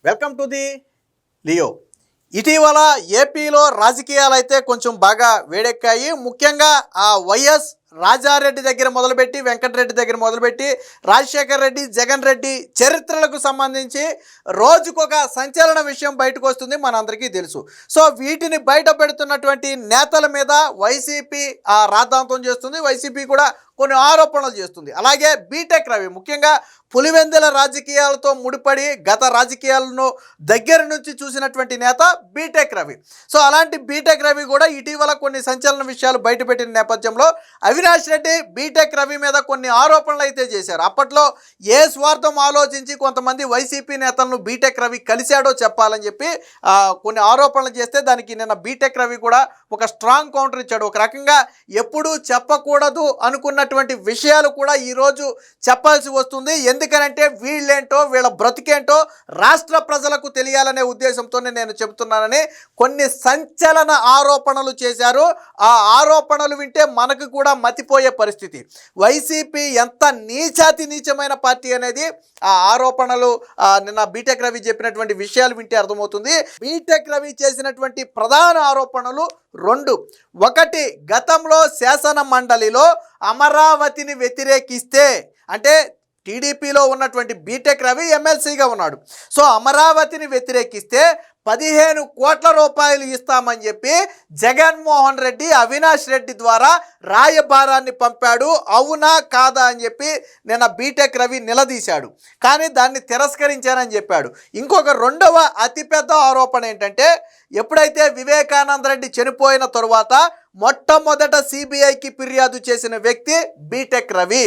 Welcome to the Leo. ఇటీవల ఏపీలో రాజకీయాలు అయితే కొంచెం బాగా వేడెక్కాయి. ముఖ్యంగా వైఎస్ రాజారెడ్డి దగ్గర మొదలుపెట్టి, వెంకటరెడ్డి దగ్గర మొదలుపెట్టి, రాజశేఖర్ రెడ్డి, జగన్ రెడ్డి చరిత్రలకు సంబంధించి రోజుకొక సంచలన విషయం బయటకు వస్తుంది, మనందరికీ తెలుసు. సో వీటిని బయట పెడుతున్నటువంటి నేతల మీద వైసీపీ రాద్ధాంతం చేస్తుంది. వైసీపీ కూడా కొన్ని ఆరోపణలు చేస్తుంది. అలాగే బీటెక్ రవి ముఖ్యంగా పులివెందుల రాజకీయాలతో ముడిపడి గత రాజకీయాలను దగ్గర నుంచి చూసినటువంటి నేత బీటెక్ రవి. సో అలాంటి బీటెక్ రవి కూడా ఇటీవల కొన్ని సంచలన విషయాలు బయటపెట్టిన నేపథ్యంలో అవినాష్ రెడ్డి బీటెక్ రవి మీద కొన్ని ఆరోపణలు అయితే చేశారు. అప్పట్లో ఏ స్వార్థం ఆలోచించి కొంతమంది వైసీపీ నేతలను బీటెక్ రవి కలిశాడో చెప్పాలని చెప్పి కొన్ని ఆరోపణలు చేస్తే దానికి నిన్న బీటెక్ రవి కూడా ఒక స్ట్రాంగ్ కౌంటర్ ఇచ్చాడు. ఒక రకంగా ఎప్పుడూ చెప్పకూడదు అనుకున్నటువంటి విషయాలు కూడా ఈరోజు చెప్పాల్సి వస్తుంది. ఎందుకనంటే వీళ్ళేంటో, వీళ్ళ బ్రతికేంటో రాష్ట్ర ప్రజలకు తెలియాలనే ఉద్దేశంతోనే నేను చెబుతున్నానని కొన్ని సంచలన ఆరోపణలు చేశారు. ఆ ఆరోపణలు వింటే మనకు కూడా మతిపోయే పరిస్థితి. వైసీపీ ఎంత నీచాతి నీచమైన పార్టీ అనేది ఆ ఆరోపణలు నిన్న బీటెక్ రవి చెప్పినటువంటి విషయాలు వింటే అర్థమవుతుంది. బీటెక్ రవి చేసినటువంటి ప్రధాన ఆరోపణలు రెండు. ఒకటి, గతంలో శాసన మండలిలో అమరావతిని వ్యతిరేకిస్తే, అంటే టీడీపీలో ఉన్నటువంటి బీటెక్ రవి ఎమ్మెల్సీగా ఉన్నాడు. సో అమరావతిని వ్యతిరేకిస్తే 15 కోట్ల రూపాయలు ఇస్తామని చెప్పి జగన్మోహన్ రెడ్డి అవినాష్ రెడ్డి ద్వారా రాయబారాన్ని పంపాడు. అవునా కాదా అని చెప్పి నిన్న బీటెక్ రవి నిలదీశాడు. కానీ దాన్ని తిరస్కరించానని చెప్పాడు. ఇంకొక రెండవ అతిపెద్ద ఆరోపణ ఏంటంటే, ఎప్పుడైతే వివేకానంద రెడ్డి చనిపోయిన తరువాత మొట్టమొదట సిబిఐకి ఫిర్యాదు చేసిన వ్యక్తి బీటెక్ రవి.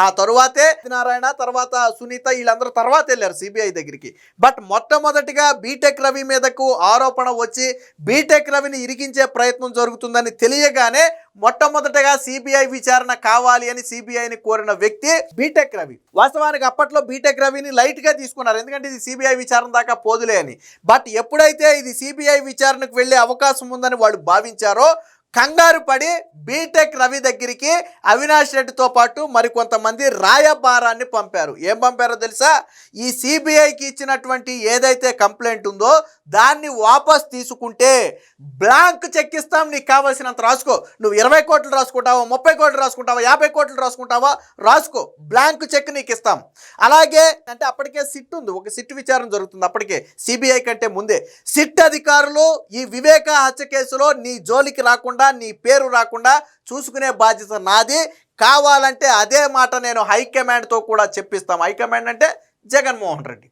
ఆ తరువాతే నారాయణ, తర్వాత సునీత, వీళ్ళందరూ తర్వాత వెళ్ళారు సిబిఐ దగ్గరికి. బట్ మొట్టమొదటిగా బీటెక్ రవి మీదకు ఆరోపణ వచ్చి బీటెక్ రవిని ఇరికించే ప్రయత్నం జరుగుతుందని తెలియగానే మొట్టమొదటగా సిబిఐ విచారణ కావాలి అని సిబిఐని కోరిన వ్యక్తి బీటెక్ రవి. వాస్తవానికి అప్పట్లో బీటెక్ రవిని లైట్గా తీసుకున్నారు, ఎందుకంటే ఇది సిబిఐ విచారణ దాకా పోదులే అని. బట్ ఎప్పుడైతే ఇది సిబిఐ విచారణకు వెళ్ళే అవకాశం ఉందని వాళ్ళు భావించారో, కంగారు పడి బీటెక్ రవి దగ్గరికి అవినాష్ రెడ్డితో పాటు మరికొంతమంది రాయబారాన్ని పంపారు. ఏం పంపారో తెలుసా? ఈ సిబిఐకి ఇచ్చినటువంటి ఏదైతే కంప్లైంట్ ఉందో దాన్ని వాపస్ తీసుకుంటే బ్లాంక్ చెక్ ఇస్తాం, నీకు కావాల్సినంత రాసుకో. నువ్వు 20 కోట్లు రాసుకుంటావా, 30 కోట్లు రాసుకుంటావా, 50 కోట్లు రాసుకుంటావా, రాసుకో, బ్లాంక్ చెక్ నీకు ఇస్తాం. అలాగే అంటే అప్పటికే సిట్ ఉంది, ఒక సిట్ విచారణ జరుగుతుంది అప్పటికే, సిబిఐ కంటే ముందే. సిట్ అధికారులు ఈ వివేక హత్య కేసులో నీ జోలికి రాకుండా, నీ పేరు రాకుండా చూసుకునే బాధ్యత నాది. కావాలంటే అదే మాట నేను హైకమాండ్తో కూడా చెప్పిస్తాం. హైకమాండ్ అంటే జగన్మోహన్ రెడ్డి.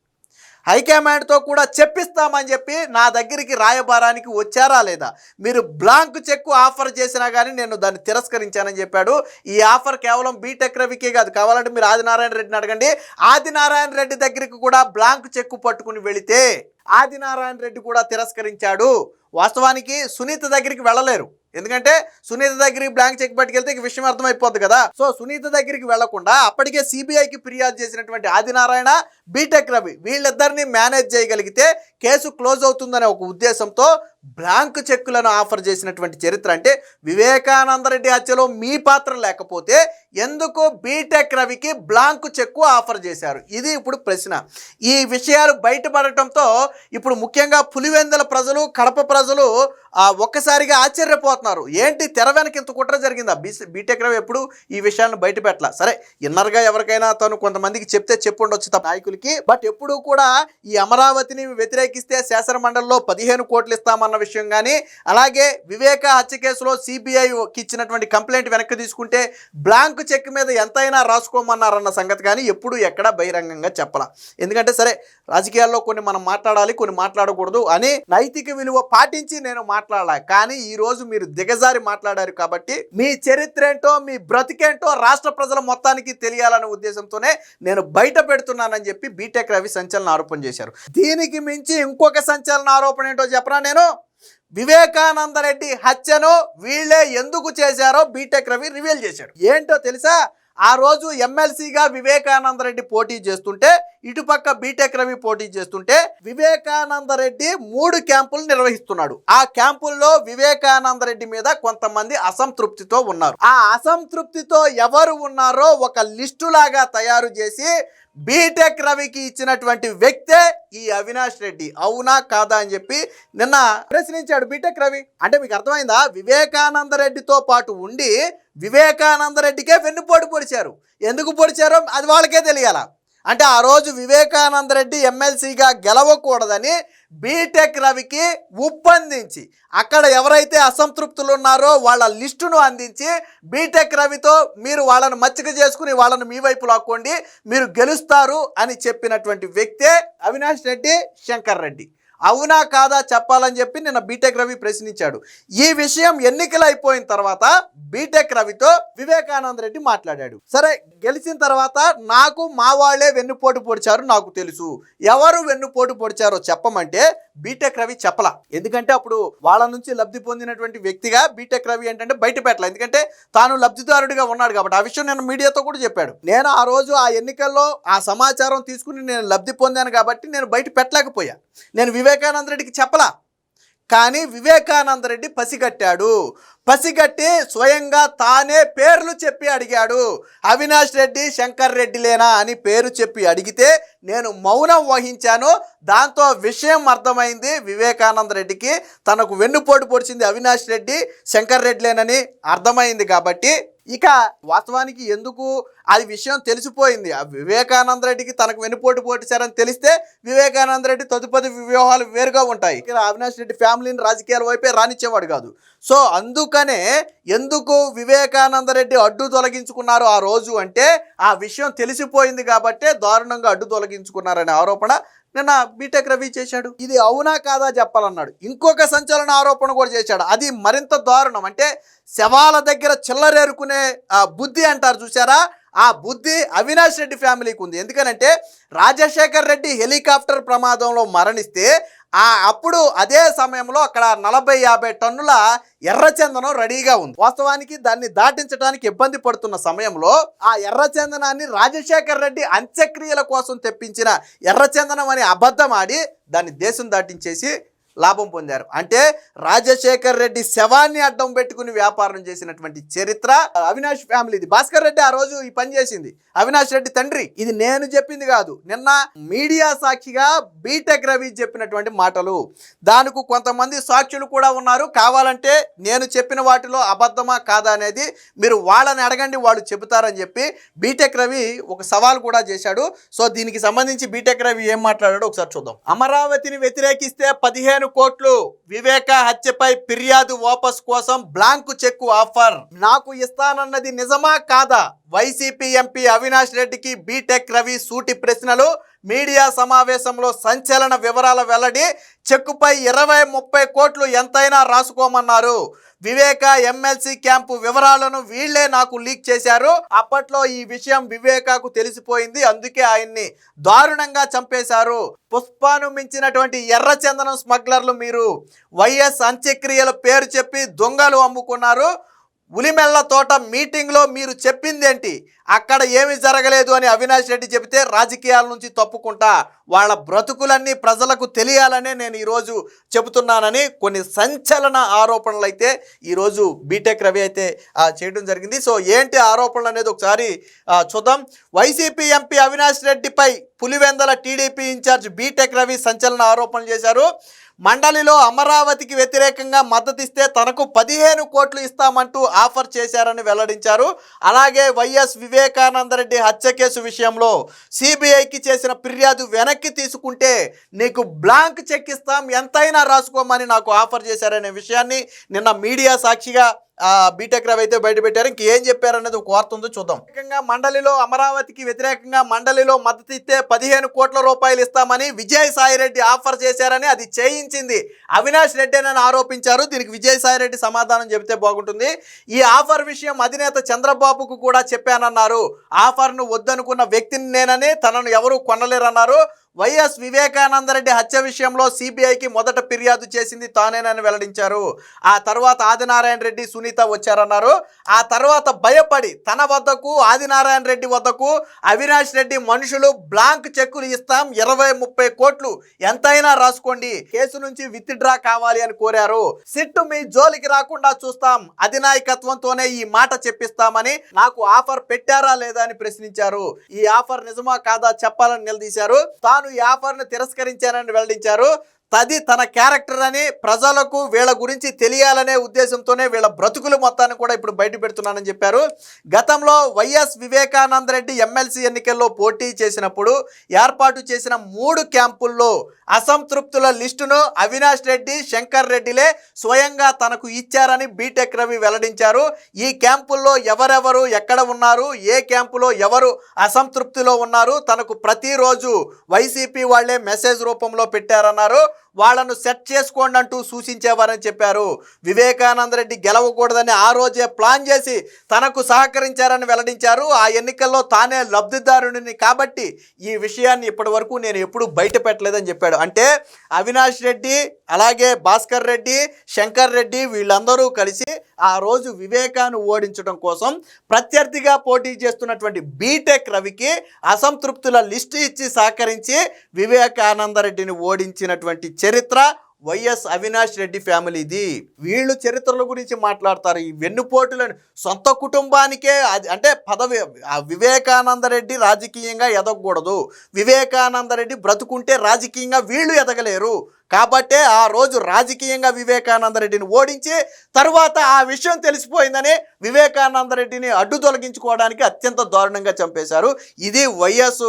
హైకమాండ్తో కూడా చెప్పిస్తామని చెప్పి నా దగ్గరికి రాయబారానికి వచ్చారా లేదా? మీరు బ్లాంక్ చెక్ ఆఫర్ చేసినా కానీ నేను దాన్ని తిరస్కరించానని చెప్పాడు. ఈ ఆఫర్ కేవలం బీటెక్ రవికే కాదు, కావాలంటే మీరు ఆదినారాయణ రెడ్డిని అడగండి. ఆదినారాయణ రెడ్డి దగ్గరికి కూడా బ్లాంక్ చెక్ పట్టుకుని వెళితే ఆదినారాయణ రెడ్డి కూడా తిరస్కరించాడు. వాస్తవానికి సునీత దగ్గరికి వెళ్ళలేరు, ఎందుకంటే సునీత దగ్గరికి బ్లాంక్ చెక్ పట్టుకెళ్తే విషయం అర్థమైపోద్ది కదా. సో సునీత దగ్గరికి వెళ్లకుండా అప్పటికే సిబిఐకి ఫిర్యాదు చేసినటువంటి ఆదినారాయణ, బీటెక్ రవి వీళ్ళిద్దరిని మేనేజ్ చేయగలిగితే కేసు క్లోజ్ అవుతుందనే ఒక ఉద్దేశంతో బ్లాంక్ చెక్కులను ఆఫర్ చేసినటువంటి చరిత్ర. అంటే వివేకానంద రెడ్డి హత్యలో మీ పాత్ర లేకపోతే ఎందుకు బీటెక్ రవికి బ్లాంక్ చెక్కు ఆఫర్ చేశారు? ఇది ఇప్పుడు ప్రశ్న. ఈ విషయాలు బయటపడటంతో ఇప్పుడు ముఖ్యంగా పులివెందుల ప్రజలు, కడప ప్రజలు ఒక్కసారిగా ఆశ్చర్యపోతున్నారు. ఏంటి, తెర వెనక ఇంత కుట్ర జరిగిందా? బీటెక్ రవి ఎప్పుడు ఈ విషయాలను బయట పెట్టాల. సరే, ఇన్నర్గా ఎవరికైనా తను కొంతమందికి చెప్తే చెప్పుండొచ్చు తప్ప నాయకులకి. బట్ ఎప్పుడు కూడా ఈ అమరావతిని వ్యతిరేకిస్తే శాసన మండలిలో 15 కోట్లు ఇస్తామన్న విషయం కానీ, అలాగే వివేక హత్య కేసులో సిబిఐకి ఇచ్చినటువంటి కంప్లైంట్ వెనక్కి తీసుకుంటే బ్లాంక్ చెక్ మీద ఎంతైనా రాసుకోమన్నారన్న సంగతి కానీ ఎప్పుడు ఎక్కడా బహిరంగంగా చెప్పాల. ఎందుకంటే సరే, రాజకీయాల్లో కొన్ని మనం మాట్లాడాలి, కొన్ని మాట్లాడకూడదు అని నైతిక విలువ పాటించి నేను మాట్లాడాలి. కానీ ఈరోజు మీరు దిగజారి మాట్లాడారు కాబట్టి మీ చరిత్ర ఏంటో, మీ బ్రతికేంటో రాష్ట్ర ప్రజల మొత్తానికి తెలియాలనే ఉద్దేశంతోనే నేను బయట పెడుతున్నానని చెప్పి బీటెక్ రవి సంచలన ఆరోపణ చేశారు. దీనికి మించి ఇంకొక సంచలన ఆరోపణ ఏంటో చెప్పనా నేను? వివేకానంద రెడ్డి హత్యను వీళ్ళే ఎందుకు చేశారో బీటెక్ రవి రివీల్ చేశాడు. ఏంటో తెలుసా? ఆ రోజు ఎమ్మెల్సీగా వివేకానంద రెడ్డి పోటీ చేస్తుంటే ఇటుపక్క బీటెక్ రవి పోటీ చేస్తుంటే వివేకానంద రెడ్డి 3 క్యాంపులు నిర్వహిస్తున్నాడు. ఆ క్యాంపుల్లో వివేకానంద రెడ్డి మీద కొంతమంది అసంతృప్తితో ఉన్నారు. ఆ అసంతృప్తితో ఎవరు ఉన్నారో ఒక లిస్టు లాగా తయారు చేసి బీటెక్ రవికి ఇచ్చినటువంటి వ్యక్తే ఈ అవినాష్ రెడ్డి. అవునా కాదా అని చెప్పి నిన్న ప్రశ్నించాడు బీటెక్ రవి. అంటే మీకు అర్థమైందా? వివేకానంద రెడ్డితో పాటు ఉండి వివేకానంద రెడ్డికే వెన్నుపోటు పొడిచారు. ఎందుకు పొడిచారో అది వాళ్ళకే తెలియాల. అంటే ఆ రోజు వివేకానంద రెడ్డి ఎమ్మెల్సీగా గెలవకూడదని బీటెక్ రవికి ఉప్పందించి అక్కడ ఎవరైతే అసంతృప్తులు ఉన్నారో వాళ్ళ లిస్టును అందించి బీటెక్ రవితో మీరు వాళ్ళను మచ్చిక చేసుకుని వాళ్ళను మీ వైపు లాక్కోండి, మీరు గెలుస్తారు అని చెప్పినటువంటి వ్యక్తే అవినాష్ రెడ్డి, శంకర్ రెడ్డి. అవునా కాదా చెప్పాలని చెప్పి నిన్న బీటెక్ రవి ప్రశ్నించాడు. ఈ విషయం ఎన్నికలు అయిపోయిన తర్వాత బీటెక్ రవితో వివేకానంద రెడ్డి మాట్లాడాడు. సరే, గెలిచిన తర్వాత నాకు మా వాళ్ళే వెన్నుపోటు పొడిచారు, నాకు తెలుసు. ఎవరు వెన్నుపోటు పొడిచారో చెప్పమంటే బీటెక్ రవి చెప్పలా. ఎందుకంటే అప్పుడు వాళ్ళ నుంచి లబ్ధి పొందినటువంటి వ్యక్తిగా బీటెక్ రవి ఏంటంటే బయట పెట్టాల. ఎందుకంటే తాను లబ్ధిదారుడిగా ఉన్నాడు కాబట్టి. ఆ విషయం నేను మీడియాతో కూడా చెప్పాడు. నేను ఆ రోజు ఆ ఎన్నికల్లో ఆ సమాచారం తీసుకుని నేను లబ్ధి పొందాను కాబట్టి నేను బయట పెట్టలేకపోయా. నేను వివేకానంద రెడ్డికి చెప్పలా. కానీ వివేకానంద రెడ్డి పసిగట్టాడు. పసిగట్టి స్వయంగా తానే పేర్లు చెప్పి అడిగాడు. అవినాష్ రెడ్డి, శంకర్ రెడ్డిలేనా అని పేరు చెప్పి అడిగితే నేను మౌనం వహించాను. దాంతో విషయం అర్థమైంది వివేకానంద రెడ్డికి. తనకు వెన్నుపోటు పొడిచింది అవినాష్ రెడ్డి, శంకర్ రెడ్డిలేనని అర్థమైంది. కాబట్టి ఇక వాస్తవానికి ఎందుకు అది విషయం తెలిసిపోయింది. ఆ వివేకానంద రెడ్డికి తనకు వెన్నుపోటు పొడిచారని తెలిస్తే వివేకానంద రెడ్డి తదుపరి వ్యూహాలు వేరుగా ఉంటాయి. ఇక్కడ అవినాష్ రెడ్డి ఫ్యామిలీని రాజకీయాల వైపే రానిచ్చేవాడు కాదు. సో అందుకనే ఎందుకు వివేకానంద రెడ్డి అడ్డు తొలగించుకున్నారు ఆ రోజు అంటే ఆ విషయం తెలిసిపోయింది కాబట్టే దారుణంగా అడ్డు తొలగించుకున్నారనే ఆరోపణ నిన్న బీటెక్ రవి చేశాడు. ఇది అవునా కాదా చెప్పాలన్నాడు. ఇంకొక సంచలన ఆరోపణ కూడా చేశాడు. అది మరింత దారుణం. అంటే శవాల దగ్గర చిల్లరేరుకునే బుద్ధి అంటారు చూసారా, ఆ బుద్ధి అవినాష్ రెడ్డి ఫ్యామిలీకి ఉంది. ఎందుకనంటే రాజశేఖర్ రెడ్డి హెలికాప్టర్ ప్రమాదంలో మరణిస్తే అప్పుడు అదే సమయంలో అక్కడ 40-50 టన్నుల ఎర్రచందనం రెడీగా ఉంది. వాస్తవానికి దాన్ని దాటించడానికి ఇబ్బంది పడుతున్న సమయంలో ఆ ఎర్రచందనాన్ని రాజశేఖర్ రెడ్డి అంత్యక్రియల కోసం తెప్పించిన ఎర్రచందనం అని అబద్ధం ఆడి దాన్ని దేశం దాటించేసి లాభం పొందారు. అంటే రాజశేఖర్ రెడ్డి శవాన్ని అడ్డం పెట్టుకుని వ్యాపారం చేసినటువంటి చరిత్ర అవినాష్ ఫ్యామిలీది. భాస్కర్ రెడ్డి ఆ రోజు ఈ పని చేసింది అవినాష్ రెడ్డి తండ్రి. ఇది నేను చెప్పింది కాదు, నిన్న మీడియా సాక్షిగా బీటెక్ రవి చెప్పినటువంటి మాటలు. దానికి కొంతమంది సాక్షులు కూడా ఉన్నారు. కావాలంటే నేను చెప్పిన వాటిలో అబద్ధమా కాదా అనేది మీరు వాళ్ళని అడగండి, వాళ్ళు చెబుతారని చెప్పి బీటెక్ రవి ఒక సవాల్ కూడా చేశాడు. సో దీనికి సంబంధించి బీటెక్ రవి ఏం మాట్లాడాడో ఒకసారి చూద్దాం. అమరావతిని వ్యతిరేకిస్తే 15 కోట్లు, వివేక హత్యపై ఫిర్యాదు వాపస్ కోసం బ్లాంకు చెక్కు ఆఫర్. నాకు ఇస్తానన్నది నిజమా కాదా? వైసీపీ ఎంపీ అవినాష్ రెడ్డికి బీటెక్ రవి సూటి ప్రశ్నలు. మీడియా సమావేశంలో సంచలన వివరాల వెల్లడి. చెక్కుపై 20-30 కోట్లు ఎంతైనా రాసుకోమన్నారు. వివేక ఎమ్మెల్సీ క్యాంపు వివరాలను వీళ్లే నాకు లీక్ చేశారు. అప్పట్లో ఈ విషయం వివేకాకు తెలిసిపోయింది, అందుకే ఆయన్ని దారుణంగా చంపేశారు. పుష్పాను మించినటువంటి ఎర్రచందనం స్మగ్లర్లు మీరు. వైఎస్ అంత్యక్రియల పేరు చెప్పి దొంగలు అమ్ముకున్నారు. ఉలిమెల్ల తోట మీటింగ్లో మీరు చెప్పిందేంటి? అక్కడ ఏమి జరగలేదు అని అవినాష్ రెడ్డి చెబితే రాజకీయాల నుంచి తప్పుకుంటా, వాళ్ళ బ్రతుకులన్నీ ప్రజలకు తెలియాలనే నేను ఈరోజు చెబుతున్నానని కొన్ని సంచలన ఆరోపణలు అయితే ఈరోజు బీటెక్ రవి అయితే చేయడం జరిగింది. సో ఏంటి ఆరోపణలు అనేది ఒకసారి చూద్దాం. వైసీపీ ఎంపీ అవినాష్ రెడ్డిపై పులివెందల టీడీపీ ఇన్ఛార్జ్ బీటెక్ రవి సంచలన ఆరోపణలు చేశారు. మండలిలో అమరావతికి వ్యతిరేకంగా మద్దతిస్తే తనకు 15 కోట్లు ఇస్తామంటూ ఆఫర్ చేశారని వెల్లడించారు. అలాగే వైఎస్ వివేకానందరెడ్డి హత్య కేసు విషయంలో సిబిఐకి చేసిన ఫిర్యాదు వెనక్కి తీసుకుంటే నీకు బ్లాంక్ చెక్ ఇస్తాం, ఎంతైనా రాసుకోమని నాకు ఆఫర్ చేశారనే విషయాన్ని నిన్న మీడియా సాక్షిగా బీటెక్ రవి అయితే బయటపెట్టారు. ఇంకేం చెప్పారనేది ఒక వార్త ఉందో చూద్దాం. మండలిలో అమరావతికి వ్యతిరేకంగా మండలిలో మద్దతు ఇస్తే 15 కోట్ల రూపాయలు ఇస్తామని విజయసాయిరెడ్డి ఆఫర్ చేశారని, అది చేయించింది అవినాష్ రెడ్డి అని ఆరోపించారు. దీనికి విజయసాయిరెడ్డి సమాధానం చెబితే బాగుంటుంది. ఈ ఆఫర్ విషయం అధినేత చంద్రబాబుకు కూడా చెప్పానన్నారు. ఆఫర్ను వద్దనుకున్న వ్యక్తిని నేనని, తనను ఎవరూ కొనలేరన్నారు. వైఎస్ వివేకానందరెడ్డి హత్య విషయంలో సిబిఐకి మొదట ఫిర్యాదు చేసింది తానేనని వెల్లడించారు. ఆ తర్వాత ఆదినారాయణ రెడ్డి, సునీత వచ్చారన్నారు. ఆ తర్వాత భయపడి తన వద్దకు, ఆదినారాయణ రెడ్డి వద్దకు అవినాష్ రెడ్డి మనుషులు బ్లాంక్ చెక్కులు ఇస్తాం, 20-30 కోట్లు ఎంతైనా రాసుకోండి, కేసు నుంచి విత్డ్రా కావాలి అని కోరారు. సిట్టు మీ జోలికి రాకుండా చూస్తాం, అధినాయకత్వంతోనే ఈ మాట చెప్పిస్తామని నాకు ఆఫర్ పెట్టారా లేదా అని ప్రశ్నించారు. ఈ ఆఫర్ నిజమా కాదా చెప్పాలని నిలదీశారు. తాను ఈ ఆఫర్ను తిరస్కరించానని వెల్లడించారు. తది తన క్యారెక్టర్ అని ప్రజలకు వీళ్ళ గురించి తెలియాలనే ఉద్దేశంతోనే వీళ్ళ బ్రతుకులు మొత్తాన్ని కూడా ఇప్పుడు బయట పెడుతున్నానని చెప్పారు. గతంలో వైఎస్ వివేకానందరెడ్డి ఎమ్మెల్సీ ఎన్నికల్లో పోటీ చేసినప్పుడు ఏర్పాటు చేసిన 3 క్యాంపుల్లో అసంతృప్తుల లిస్టును అవినాష్ రెడ్డి, శంకర్ రెడ్డిలే స్వయంగా తనకు ఇచ్చారని బీటెక్ రవి వెల్లడించారు. ఈ క్యాంపుల్లో ఎవరెవరు ఎక్కడ ఉన్నారు, ఏ క్యాంపులో ఎవరు అసంతృప్తిలో ఉన్నారు తనకు ప్రతిరోజు వైసీపీ వాళ్లే మెసేజ్ రూపంలో పెట్టారన్నారు. వాళ్ళను సెట్ చేసుకోండి అంటూ సూచించేవారని చెప్పారు. వివేకానందరెడ్డి గెలవకూడదని ఆ రోజే ప్లాన్ చేసి తనకు సహకరించారని వెల్లడించారు. ఆ ఎన్నికల్లో తానే లబ్ధిదారుడిని కాబట్టి ఈ విషయాన్ని ఇప్పటి వరకు నేను ఎప్పుడూ బయట పెట్టలేదని చెప్పాడు. అంటే అవినాష్ రెడ్డి, అలాగే భాస్కర్ రెడ్డి, శంకర్ రెడ్డి వీళ్ళందరూ కలిసి ఆ రోజు వివేకాను ఓడించడం కోసం ప్రత్యర్థిగా పోటీ చేస్తున్నటువంటి బీటెక్ రవికి అసంతృప్తుల లిస్టు ఇచ్చి సహకరించి వివేకానందరెడ్డిని ఓడించినటువంటి చరిత్ర వైఎస్ అవినాష్ రెడ్డి ఫ్యామిలీది. వీళ్ళు చరిత్రల గురించి మాట్లాడతారు. ఈ వెన్నుపోటులను సొంత కుటుంబానికే అంటే పదవి. వివేకానందరెడ్డి రాజకీయంగా ఎదగకూడదు, వివేకానందరెడ్డి బ్రతుకుంటే రాజకీయంగా వీళ్ళు ఎదగలేరు కాబట్టే ఆ రోజు రాజకీయంగా వివేకానందరెడ్డిని ఓడించి తర్వాత ఆ విషయం తెలిసిపోయిందని వివేకానందరెడ్డిని అడ్డు తొలగించుకోవడానికి అత్యంత దారుణంగా చంపేశారు. ఇది వైఎస్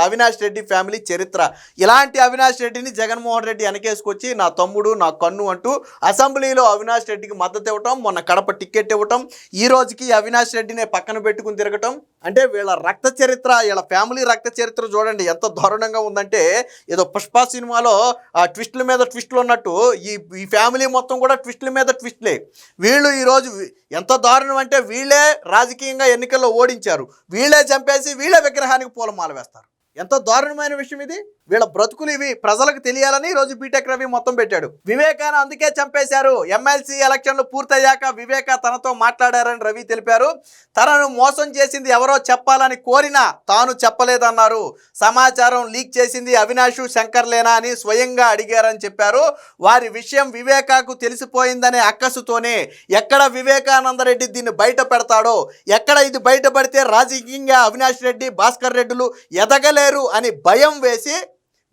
అవినాష్ రెడ్డి ఫ్యామిలీ చరిత్ర. ఇలాంటి అవినాష్ రెడ్డిని జగన్మోహన్ రెడ్డి వెనకేసుకొచ్చి నా తమ్ముడు, నా కన్ను అంటూ అసెంబ్లీలో అవినాష్ రెడ్డికి మద్దతు ఇవ్వటం, మొన్న కడప టికెట్ ఇవ్వటం, ఈ రోజుకి అవినాష్ రెడ్డినే పక్కన పెట్టుకుని తిరగటం. అంటే వీళ్ళ రక్త చరిత్ర, వీళ్ళ ఫ్యామిలీ రక్త చరిత్ర చూడండి ఎంత దారుణంగా ఉందంటే ఏదో పుష్ప సినిమాలో ట్విస్టుల మీద ట్విస్టులు ఉన్నట్టు ఈ ఫ్యామిలీ మొత్తం కూడా ట్విస్టుల మీద ట్విస్టులే. వీళ్ళు ఈరోజు ఎంత దారుణం అంటే వీళ్ళే రాజకీయంగా ఎన్నికల్లో ఓడించారు, వీళ్ళే చంపేసి వీళ్ళే విగ్రహానికి పూలమాల వేస్తారు. ఎంత దారుణమైన విషయం ఇది. వీళ్ళ బ్రతుకులు ఇవి ప్రజలకు తెలియాలని ఈరోజు బీటెక్ రవి మొత్తం పెట్టాడు. వివేకాను అందుకే చంపేశారు. ఎమ్మెల్సీ ఎలక్షన్లు పూర్తయ్యాక వివేక తనతో మాట్లాడారని రవి తెలిపారు. తనను మోసం చేసింది ఎవరో చెప్పాలని కోరినా తాను చెప్పలేదన్నారు. సమాచారం లీక్ చేసింది అవినాష్, శంకర్లేనా అని స్వయంగా అడిగారని చెప్పారు. వారి విషయం వివేకాకు తెలిసిపోయిందనే అక్కసుతోనే ఎక్కడ వివేకానందరెడ్డి దీన్ని బయట పెడతాడో, ఎక్కడ ఇది బయటపడితే రాజకీయంగా అవినాష్ రెడ్డి, భాస్కర్ రెడ్డిలు ఎదగలేరు అని భయం వేసి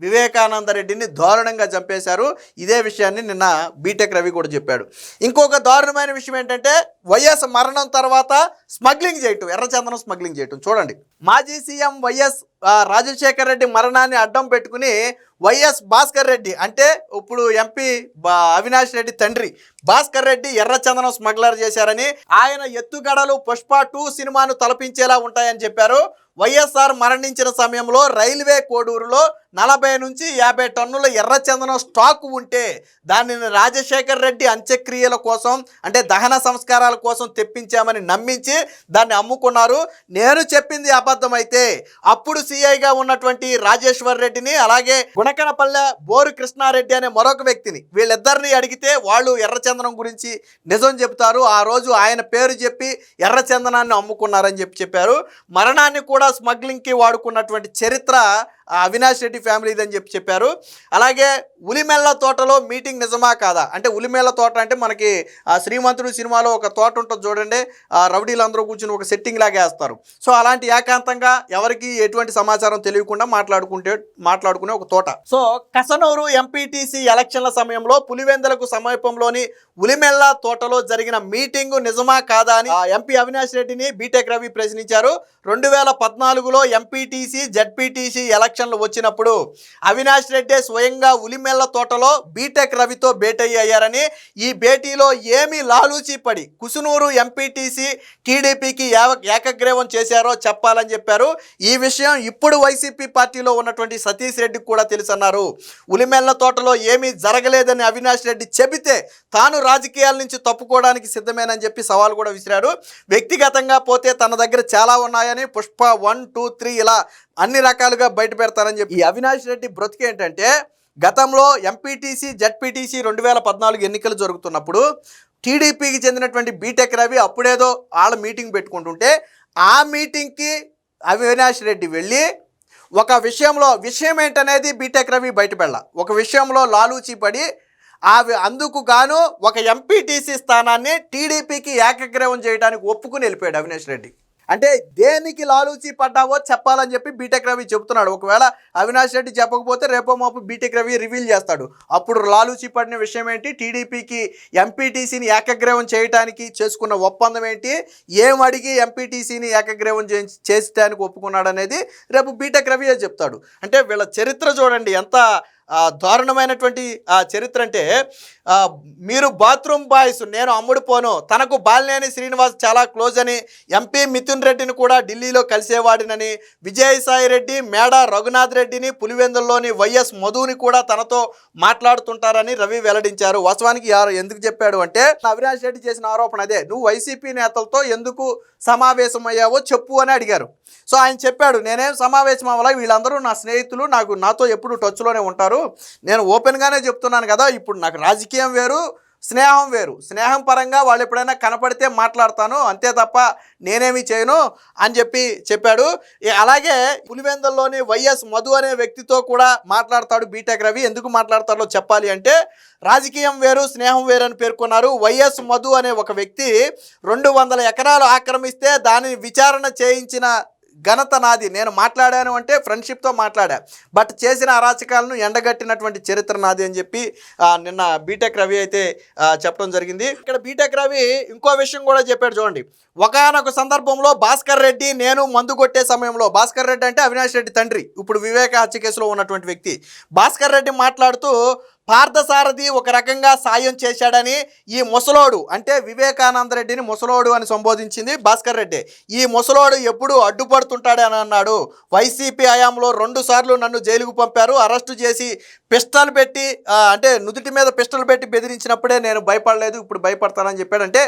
వివేకానందరెడ్డిని దారుణంగా చంపేశారు. ఇదే విషయాన్ని నిన్న బీటెక్ రవి కూడా చెప్పాడు. ఇంకొక దారుణమైన విషయం ఏంటంటే వైఎస్ మరణం తర్వాత స్మగ్లింగ్ చేయటం, ఎర్రచందనం స్మగ్లింగ్ చేయటం. చూడండి, మాజీ సీఎం వైఎస్ రాజశేఖర్ రెడ్డి మరణాన్ని అడ్డం పెట్టుకుని వైఎస్ భాస్కర్ రెడ్డి అంటే ఇప్పుడు ఎంపీ అవినాష్ రెడ్డి తండ్రి భాస్కర్ రెడ్డి ఎర్రచందనం స్మగ్లర్ చేశారని, ఆయన ఎత్తుగడలు పుష్ప 2 సినిమాను తలపించేలా ఉంటాయని చెప్పారు. వైఎస్ఆర్ మరణించిన సమయంలో రైల్వే కోడూరులో 40 నుంచి 50 టన్నుల ఎర్రచందనం స్టాక్ ఉంటే దానిని రాజశేఖర్ రెడ్డి అంత్యక్రియల కోసం అంటే దహన సంస్కారాల కోసం తెప్పించామని నమ్మించి దాన్ని అమ్ముకున్నారు. నేను చెప్పింది అబద్ధమైతే అప్పుడు సిఐగా ఉన్నటువంటి రాజేశ్వర్ రెడ్డిని, అలాగే గుణకనపల్లె బోరు కృష్ణారెడ్డి అనే మరొక వ్యక్తిని, వీళ్ళిద్దరిని అడిగితే వాళ్ళు ఎర్రచందనం గురించి నిజం చెప్తారు. ఆ రోజు ఆయన పేరు చెప్పి ఎర్రచందనాన్ని అమ్ముకున్నారని చెప్పారు. మరణాన్ని కూడా స్మగ్లింగ్కి వాడుకున్నటువంటి చరిత్ర అవినాష్ రెడ్డి ఫ్యామిలీ ఇదని చెప్పారు. అలాగే ఉలిమెల్ల తోటలో మీటింగ్ నిజమా కాదా అంటే, ఉలిమెల్ల తోట అంటే మనకి శ్రీమంతుడు సినిమాలో ఒక తోట ఉంటుంది చూడండి, రౌడీలందరూ కూర్చుని ఒక సెట్టింగ్ లాగా వేస్తారు. సో అలాంటి ఏకాంతంగా ఎవరికి ఎటువంటి సమాచారం తెలియకుండా మాట్లాడుకునే ఒక తోట. సో కసనూరు ఎంపీటీసీ ఎలక్షన్ల సమయంలో పులివెందులకు సమీపంలోని ఉలిమెల్ల తోటలో జరిగిన మీటింగ్ నిజమా కాదా అని ఎంపీ అవినాష్ రెడ్డిని బీటెక్ రవి ప్రశ్నించారు. 2014లో ఎంపీటీసీ జెడ్పీటీసీ ఎలక్షన్లు వచ్చినప్పుడు అవినాష్ రెడ్డి స్వయంగా ఉలిమెల్ల తోటలో బీటెక్ రవితో భేటీ అయ్యారని, ఈ భేటీలో ఏమి లాలూచి పడి కుసునూరు ఎంపీటీసీ టీడీపీకి ఏకగ్రీవం చేశారో చెప్పాలని చెప్పారు. ఈ విషయం ఇప్పుడు వైసీపీ పార్టీలో ఉన్నటువంటి సతీష్ రెడ్డికి కూడా తెలుసన్నారు. ఉలిమెల్ల తోటలో ఏమీ జరగలేదని అవినాష్ రెడ్డి చెబితే తాను రాజకీయాల నుంచి తప్పుకోవడానికి సిద్ధమేనని చెప్పి సవాల్ కూడా విసిరారు. వ్యక్తిగతంగా పోతే తన దగ్గర చాలా ఉన్నాయని పుష్ప 1, 2, 3 ఇలా అన్ని రకాలుగా బయట పెడతానని చెప్పి ఈ అవినాష్ రెడ్డి బ్రతికేంటంటే గతంలో ఎంపీటీసీ జడ్పీటీసీ 2014 ఎన్నికలు జరుగుతున్నప్పుడు టీడీపీకి చెందినటువంటి బీటెక్ రవి అప్పుడేదో వాళ్ళ మీటింగ్ పెట్టుకుంటుంటే ఆ మీటింగ్కి అవినాష్ రెడ్డి వెళ్ళి ఒక విషయం ఏంటనేది బీటెక్ రవి బయటపెళ్ళ ఒక విషయంలో లాలూచి పడి అందుకు గాను ఒక ఎంపీటీసీ స్థానాన్ని టీడీపీకి ఏకగ్రీవం చేయడానికి ఒప్పుకుని వెళ్ళిపోయాడు అవినాష్ రెడ్డి. అంటే దేనికి లాలూచి పడ్డావో చెప్పాలని చెప్పి బీటెక్ రవి చెబుతున్నాడు. ఒకవేళ అవినాష్ రెడ్డి చెప్పకపోతే రేపో మాపు బీటెక్ రవి రివీల్ చేస్తాడు. అప్పుడు లాలూచి పడిన విషయం ఏంటి, టీడీపీకి ఎంపీటీసీని ఏకగ్రీవం చేయడానికి చేసుకున్న ఒప్పందం ఏంటి, ఏం అడిగి ఎంపీటీసీని ఏకగ్రీవం చేసడానికి ఒప్పుకున్నాడు అనేది రేపు బీటెక్ రవియే చెప్తాడు. అంటే వీళ్ళ చరిత్ర చూడండి ఎంత దారుణమైనటువంటి చరిత్ర అంటే, మీరు బాత్రూమ్ బాయ్స్ నేను అమ్ముడు పోను, తనకు బాలినేని శ్రీనివాస్ చాలా క్లోజ్ అని, ఎంపీ మిథున్ రెడ్డిని కూడా ఢిల్లీలో కలిసేవాడినని, విజయసాయి రెడ్డి మేడ రఘునాథ్ రెడ్డిని పులివెందుల్లోని వైఎస్ మధుని కూడా తనతో మాట్లాడుతుంటారని రవి వెల్లడించారు. వాస్తవానికి ఎందుకు చెప్పాడు అంటే అవినాష్ రెడ్డి చేసిన ఆరోపణ అదే, నువ్వు వైసీపీ నేతలతో ఎందుకు సమావేశమయ్యావో చెప్పు అని అడిగారు. సో ఆయన చెప్పాడు, నేనేం సమావేశం అవ్వాలా, వీళ్ళందరూ నా స్నేహితులు, నాతో ఎప్పుడు టచ్లోనే ఉంటారు, నేను ఓపెన్గానే చెప్తున్నాను కదా, ఇప్పుడు నాకు రాజకీయం వేరు స్నేహం వేరు, స్నేహం పరంగా వాళ్ళు ఎప్పుడైనా కనపడితే మాట్లాడతాను, అంతే తప్ప నేనేమి చేయను అని చెప్పాడు. అలాగే పులివెందుల్లోని వైఎస్ మధు అనే వ్యక్తితో కూడా మాట్లాడతాడు బీటెక్ రవి. ఎందుకు మాట్లాడతాడో చెప్పాలి అంటే, రాజకీయం వేరు స్నేహం వేరు అని పేర్కొన్నారు. వైఎస్ మధు అనే ఒక వ్యక్తి 200 ఎకరాలు ఆక్రమిస్తే దానిని విచారణ చేయించిన ఘనత నాది, నేను మాట్లాడాను అంటే ఫ్రెండ్షిప్తో మాట్లాడా, బట్ చేసిన అరాచకాలను ఎండగట్టినటువంటి చరిత్ర నాది అని చెప్పి నిన్న బీటెక్ రవి అయితే చెప్పడం జరిగింది. ఇక్కడ బీటెక్ రవి ఇంకో విషయం కూడా చెప్పాడు చూడండి. ఒకానొక సందర్భంలో భాస్కర్ రెడ్డి నేను మందు కొట్టే సమయంలో, భాస్కర్ రెడ్డి అంటే అవినాష్ రెడ్డి తండ్రి, ఇప్పుడు వివేక హత్య కేసులో ఉన్నటువంటి వ్యక్తి, భాస్కర్ రెడ్డి మాట్లాడుతూ పార్థసారథి ఒక రకంగా సాయం చేశాడని, ఈ ముసలోడు అంటే వివేకానంద రెడ్డిని ముసలోడు అని సంబోధించింది భాస్కర్ రెడ్డి, ఈ ముసలోడు ఎప్పుడు అడ్డుపడుతుంటాడని అన్నాడు. వైసీపీ హయాంలో 2 సార్లు నన్ను జైలుకు పంపారు, అరెస్టు చేసి పిస్టల్ పెట్టి అంటే నుదుటి మీద పిస్టల్ పెట్టి బెదిరించినప్పుడే నేను భయపడలేదు, ఇప్పుడు భయపడతానని చెప్పాడంటే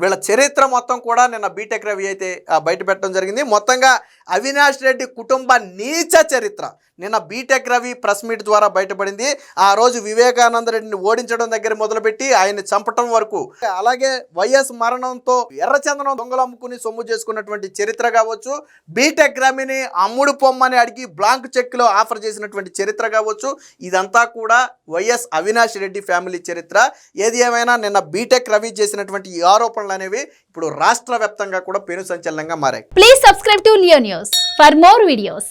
వీళ్ళ చరిత్ర మొత్తం కూడా నిన్న బీటెక్ రవి అయితే బయట పెట్టడం జరిగింది. మొత్తంగా అవినాష్ రెడ్డి కుటుంబ నీచ చరిత్ర నిన్న బీటెక్ రవి ప్రెస్ మీట్ ద్వారా బయటపడింది. ఆ రోజు వివేకానంద రెడ్డిని ఓడించడం దగ్గర మొదలుపెట్టి ఆయన్ని చంపటం వరకు, అలాగే వైఎస్ మరణంతో ఎర్రచందనం దొంగలు అమ్ముకుని సొమ్ము చేసుకున్నటువంటి చరిత్ర కావచ్చు, బీటెక్ రవిని అమ్ముడు పొమ్మని అడిగి బ్లాంక్ చెక్లో ఆఫర్ చేసినటువంటి చరిత్ర కావచ్చు, ఇదంతా కూడా వైఎస్ అవినాష్ రెడ్డి ఫ్యామిలీ చరిత్ర. ఏది ఏమైనా నిన్న బీటెక్ రవి చేసినటువంటి ఈ ఆరోపణలు అనేవి ఇప్పుడు రాష్ట్ర వ్యాప్తంగా కూడా పెను సంచలనంగా మారాయి. Please subscribe to Leo news for more videos.